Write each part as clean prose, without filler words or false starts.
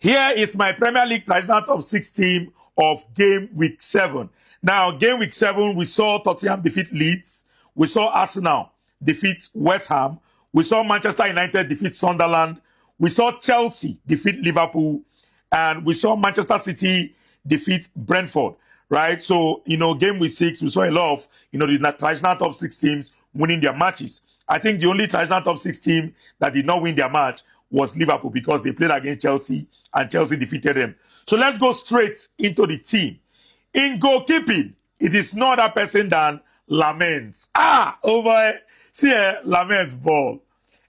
Here is my Premier League traditional top 6 team of game week 7. Now, game week 7, we saw Tottenham defeat Leeds. We saw Arsenal defeat West Ham. We saw Manchester United defeat Sunderland. We saw Chelsea defeat Liverpool. And we saw Manchester City defeat Brentford, right? So, game week 6, we saw a lot of, the traditional top 6 teams winning their matches. I think the only traditional top 6 team that did not win their match was Liverpool because they played against Chelsea and Chelsea defeated them. So let's go straight into the team. In goalkeeping, it is no other person than Lamens. Oh boy. See Lamens ball.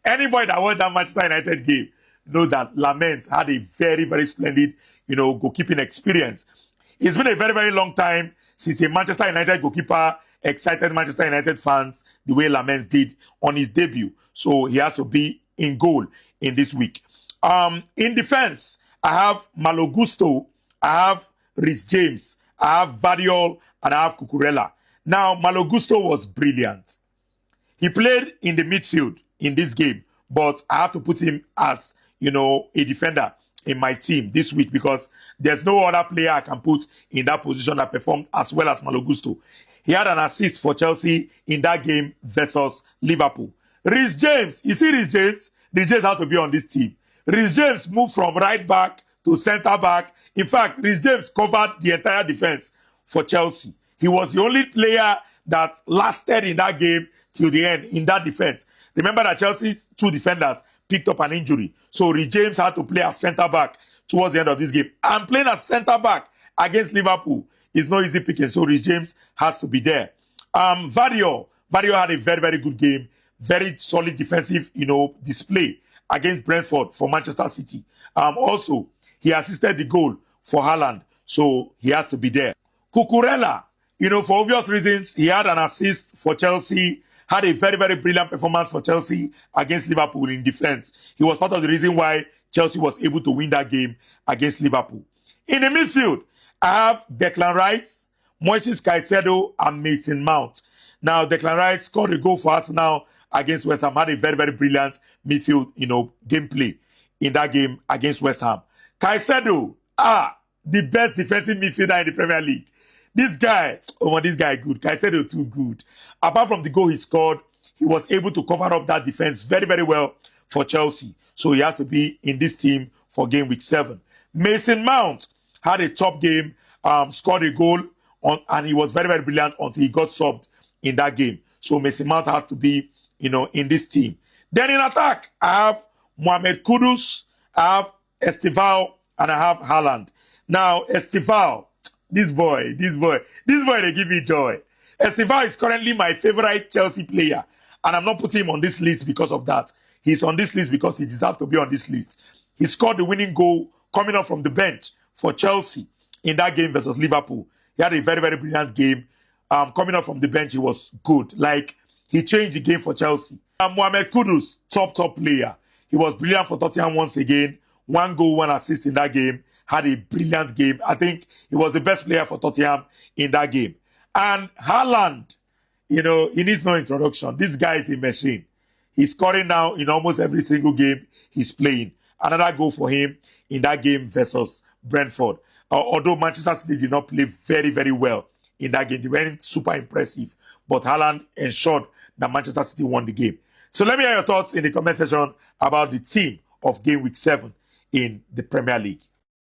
Anybody that watched that Manchester United game know that Lamens had a very, very splendid, goalkeeping experience. It's been a very, very long time since a Manchester United goalkeeper excited Manchester United fans the way Lamens did on his debut. So he has to be in goal in this week. In defense, I have Malo Gusto, I have Rhys James, I have Variol, and I have Cucurella. Now, Malo Gusto was brilliant. He played in the midfield in this game, but I have to put him as, a defender in my team this week because there's no other player I can put in that position that performed as well as Malo Gusto. He had an assist for Chelsea in that game versus Liverpool. Rhys James, you see Rhys James? Rhys James has to be on this team. Rhys James moved from right back to centre back. In fact, Rhys James covered the entire defense for Chelsea. He was the only player that lasted in that game till the end in that defense. Remember that Chelsea's 2 defenders picked up an injury. So Rhys James had to play as centre back towards the end of this game. And playing as centre back against Liverpool is no easy picking. So Rhys James has to be there. Variol had a very, very good game. Very solid defensive, display against Brentford for Manchester City. Also, he assisted the goal for Haaland, so he has to be there. Cucurella, for obvious reasons, he had an assist for Chelsea, had a very, very brilliant performance for Chelsea against Liverpool in defense. He was part of the reason why Chelsea was able to win that game against Liverpool. In the midfield, I have Declan Rice, Moises Caicedo, and Mason Mount. Now, Declan Rice scored a goal for Arsenal against West Ham, had a very, very brilliant midfield, gameplay in that game against West Ham. Caicedo, the best defensive midfielder in the Premier League. This guy good. Caicedo too good. Apart from the goal he scored, he was able to cover up that defense very, very well for Chelsea. So he has to be in this team for game week 7. Mason Mount had a top game, scored a goal, and he was very, very brilliant until he got subbed in that game. So Mason Mount has to be in this team. Then in attack, I have Mohamed Kudus, I have Estival, and I have Haaland. Now, Estival, this boy, they give me joy. Estival is currently my favorite Chelsea player, and I'm not putting him on this list because of that. He's on this list because he deserves to be on this list. He scored the winning goal coming up from the bench for Chelsea in that game versus Liverpool. He had a very, very brilliant game. Coming up from the bench, he was good. He changed the game for Chelsea. Mohamed Kudus, top player. He was brilliant for Tottenham once again. 1 goal, 1 assist in that game. Had a brilliant game. I think he was the best player for Tottenham in that game. And Haaland, he needs no introduction. This guy is a machine. He's scoring now in almost every single game he's playing. Another goal for him in that game versus Brentford. Although Manchester City did not play very, very well in that game. They weren't super impressive. But Haaland ensured that Manchester City won the game. So let me hear your thoughts in the comment section about the team of game week 7 in the Premier League.